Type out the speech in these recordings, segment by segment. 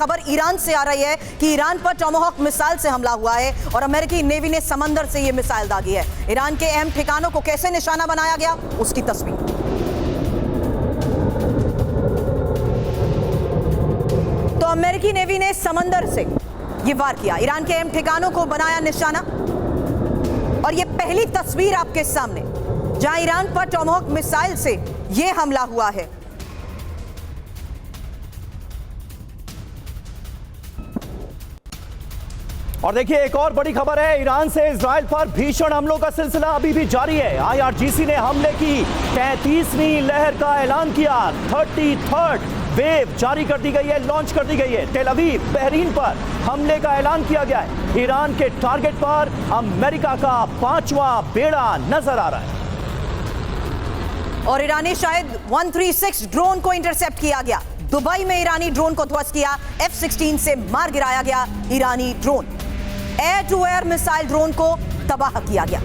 खबर ईरान से आ रही है कि ईरान पर टॉमाहॉक मिसाइल से हमला हुआ है और अमेरिकी नेवी ने समंदर से यह मिसाइल दागी है। ईरान के अहम ठिकानों को कैसे निशाना बनाया गया, उसकी तस्वीर। तो अमेरिकी नेवी ने समंदर से यह वार किया, ईरान के अहम ठिकानों को बनाया निशाना। और यह पहली तस्वीर आपके सामने जहां ईरान पर टॉमाहॉक मिसाइल से यह हमला हुआ है। और देखिए एक और बड़ी खबर है, ईरान से इजराइल पर भीषण हमलों का सिलसिला अभी भी जारी है। IRGC ने हमले की 33वीं लहर का ऐलान किया। 33rd वेव जारी कर दी गई है, लॉन्च कर दी गई है। तेल अवीव, बहरीन पर हमले का ऐलान किया गया है। ईरान के टारगेट पर अमेरिका का 5वां बेड़ा नजर आ रहा है। और ईरानी शायद 136 ड्रोन को इंटरसेप्ट किया गया। दुबई में ईरानी ड्रोन को ध्वस्त किया, F-16 से मार गिराया गया ईरानी drone. Air to air missile drone को तबाह किया गया।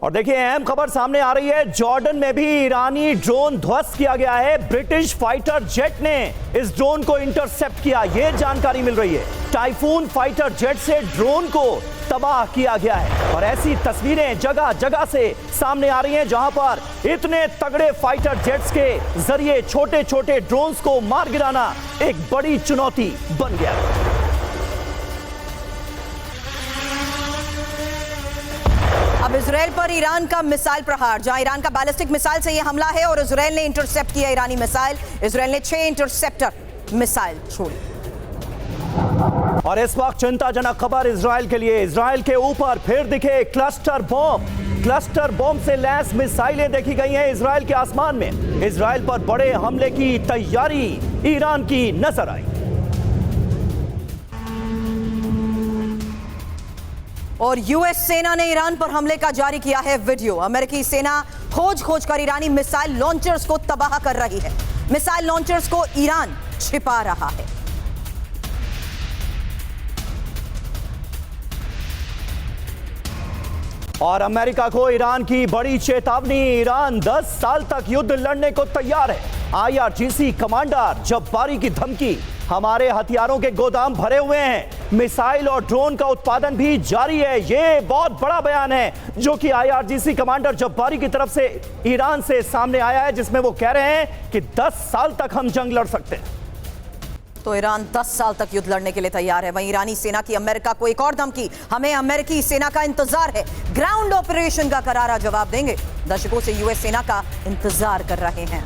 और देखिए अहम खबर सामने आ रही है, जॉर्डन में भी ईरानी ड्रोन ध्वस्त किया गया है। ब्रिटिश फाइटर जेट ने इस ड्रोन को इंटरसेप्ट किया, यह जानकारी मिल रही है। टाइफून फाइटर जेट से ड्रोन को तबाह किया गया है। और ऐसी तस्वीरें जगह जगह से सामने आ रही हैं जहां पर इतने तगड़े फाइटर जेट्स के जरिए छोटे छोटे ड्रोन्स को मार गिराना एक बड़ी चुनौती बन गया। अब इजराइल पर ईरान का मिसाइल प्रहार, जहां ईरान का बैलिस्टिक मिसाइल से यह हमला है और इजराइल ने इंटरसेप्ट किया ईरानी मिसाइल। इजराइल ने 6 इंटरसेप्टर मिसाइल छोड़ी। और इस वक्त चिंताजनक खबर इजराइल के लिए, इजराइल के ऊपर फिर दिखे क्लस्टर बॉम्ब। क्लस्टर बॉम्ब से लैस मिसाइलें देखी गई हैं इजराइल के आसमान में। इजराइल पर बड़े हमले की तैयारी ईरान की नजर आई। और यूएस सेना ने ईरान पर हमले का जारी किया है वीडियो। अमेरिकी सेना खोज कर ईरानी मिसाइल लॉन्चर्स को तबाह कर रही है। मिसाइल लॉन्चर्स को ईरान छिपा रहा है। और अमेरिका को ईरान की बड़ी चेतावनी, ईरान 10 साल तक युद्ध लड़ने को तैयार है। IRGC कमांडर जब्बारी की धमकी, हमारे हथियारों के गोदाम भरे हुए हैं, मिसाइल और ड्रोन का उत्पादन भी जारी है। यह बहुत बड़ा बयान है जो कि IRGC कमांडर जब्बारी की तरफ से ईरान से सामने आया है, जिसमें वो कह रहे हैं कि 10 साल तक हम जंग लड़ सकते हैं। तो ईरान 10 साल तक युद्ध लड़ने के लिए तैयार है। वहीं ईरानी सेना की अमेरिका को एक और धमकी, हमें अमेरिकी सेना का इंतजार है, ग्राउंड ऑपरेशन का करारा जवाब देंगे। दशकों से यूएस सेना का इंतजार कर रहे हैं।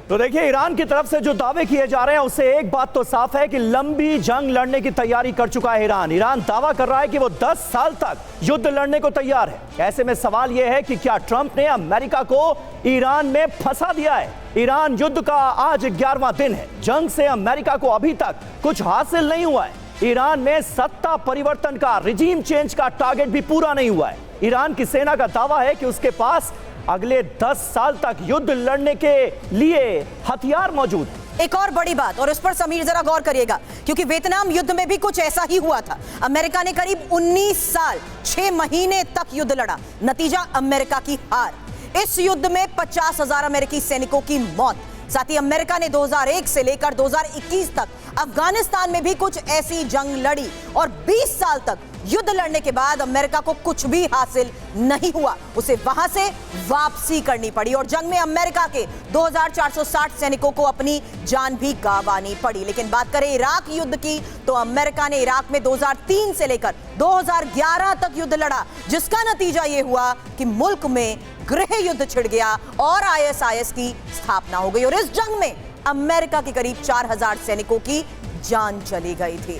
तो देखिए ईरान की तरफ से जो दावे किए जा रहे हैं उससे एक बात तो साफ है कि लंबी जंग लड़ने की तैयारी कर चुका है ईरान। ईरान दावा कर रहा है कि वो 10 साल तक युद्ध लड़ने को तैयार है। ऐसे में सवाल यह है कि क्या ट्रंप ने अमेरिका को ईरान में फंसा दिया है? ईरान युद्ध का आज 11वां दिन है। जंग से अमेरिका को अभी तक कुछ हासिल नहीं हुआ है। ईरान में सत्ता परिवर्तन का, रिजीम चेंज का टारगेट भी पूरा नहीं हुआ है। ईरान की सेना का दावा है कि उसके पास अगले 10 साल तक युद्ध लड़ने के लिए हथियार मौजूद है। एक और बड़ी बात, और इस पर समीर जरा गौर करिएगा, क्योंकि वियतनाम युद्ध में भी कुछ ऐसा ही हुआ था। अमेरिका ने करीब 19 साल 6 महीने तक युद्ध लड़ा, नतीजा अमेरिका की हार। इस युद्ध में 50,000 अमेरिकी सैनिकों की मौत। साथ ही अमेरिका ने 2001 से लेकर 2021 तक अफगानिस्तान में भी कुछ ऐसी जंग लड़ी और 20 साल तक युद्ध लड़ने के बाद अमेरिका को कुछ भी हासिल नहीं हुआ। उसे वहां से वापसी करनी पड़ी और जंग में अमेरिका के 2460 सैनिकों को अपनी जान भी गंवानी पड़ी। लेकिन बात करें इराक युद्ध की, तो अमेरिका ने इराक में 2003 से लेकर 2011 तक युद्ध लड़ा, जिसका नतीजा यह हुआ कि मुल्क में गृह युद्ध छिड़ गया और ISIS की स्थापना हो गई। और इस जंग में अमेरिका के करीब 4000 सैनिकों की जान चली गई थी।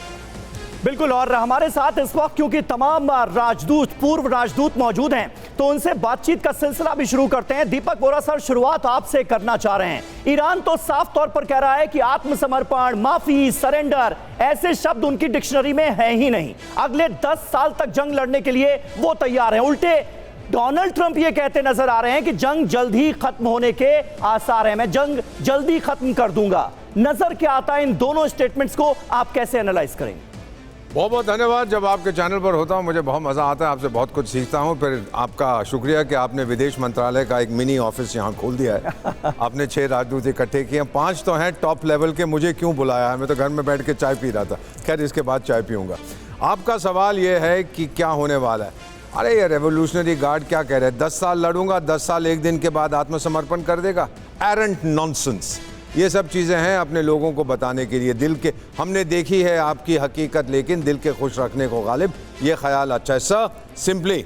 बिल्कुल, और हमारे साथ इस वक्त क्योंकि तमाम राजदूत, पूर्व राजदूत मौजूद हैं, तो उनसे बातचीत का सिलसिला भी शुरू करते हैं। दीपक बोरा सर, शुरुआत आपसे करना चाह रहे हैं। ईरान तो साफ तौर पर कह रहा है कि आत्मसमर्पण, माफी, सरेंडर ऐसे शब्द उनकी डिक्शनरी में है ही नहीं। अगले 10 साल तक जंग लड़ने के लिए वो तैयार हैं। उल्टे डोनाल्ड ट्रंप ये कहते नजर आ रहे हैं कि जंग जल्द ही खत्म होने के आसार हैं, मैं जंग जल्दी खत्म कर दूंगा। नजर क्या आता है इन दोनों स्टेटमेंट्स को, आप कैसे एनालाइज करेंगे? बहुत बहुत धन्यवाद। जब आपके चैनल पर होता हूँ मुझे बहुत मज़ा आता है, आपसे बहुत कुछ सीखता हूँ। फिर आपका शुक्रिया कि आपने विदेश मंत्रालय का एक मिनी ऑफिस यहाँ खोल दिया है। आपने 6 राजदूत इकट्ठे किए, 5 तो हैं टॉप लेवल के। मुझे क्यों बुलाया है? मैं तो घर में बैठ के चाय पी रहा था। खैर, इसके बाद चाय पीऊँगा। आपका सवाल ये है कि क्या होने वाला है। अरे ये रेवोल्यूशनरी गार्ड क्या कह रहे हैं, 10 साल लड़ूंगा, 10 साल 1 दिन के बाद आत्मसमर्पण कर देगा। Arrant nonsense. ये सब चीज़ें हैं अपने लोगों को बताने के लिए। दिल के हमने देखी है आपकी हकीकत, लेकिन दिल के खुश रखने को गालिब ये ख्याल अच्छा है। सर, सिंपली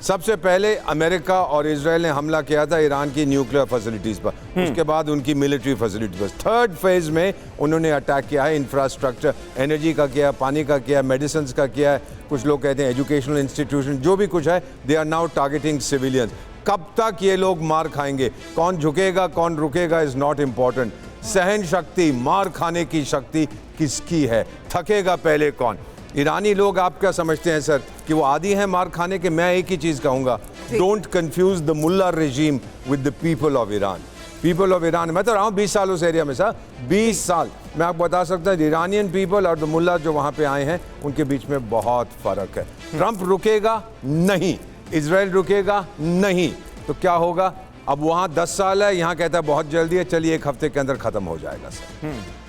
सबसे पहले अमेरिका और इजराइल ने हमला किया था ईरान की न्यूक्लियर फैसिलिटीज़ पर, उसके बाद उनकी मिलिट्री फैसिलिटी पर। थर्ड फेज में उन्होंने अटैक किया है इंफ्रास्ट्रक्चर, एनर्जी का किया, पानी का किया, मेडिसिन का किया है, कुछ लोग कहते हैं एजुकेशनल इंस्टीट्यूशन, जो भी कुछ है, they are now targeting civilians. कब तक ये लोग मार खाएंगे? कौन झुकेगा कौन रुकेगा इज नॉट इम्पॉर्टेंट। सहन शक्ति, मार खाने की शक्ति किसकी है? थकेगा पहले कौन? ईरानी लोग आप क्या समझते हैं सर कि वो आदी हैं मार खाने के? मैं एक ही चीज़ कहूँगा, don't confuse the mullah regime with the people of Iran. People of Iran, मैं तो रहा हूँ 20 साल उस एरिया में सर, 20 साल। मैं आपको बता सकता हूँ ईरानियन पीपल और द मुल्ला जो वहाँ पे आए हैं उनके बीच में बहुत फ़र्क है। ट्रंप रुकेगा नहीं, इजराइल रुकेगा नहीं, तो क्या होगा? अब वहाँ 10 साल है, यहाँ कहता है बहुत जल्दी है। चलिए 1 हफ्ते के अंदर ख़त्म हो जाएगा सर।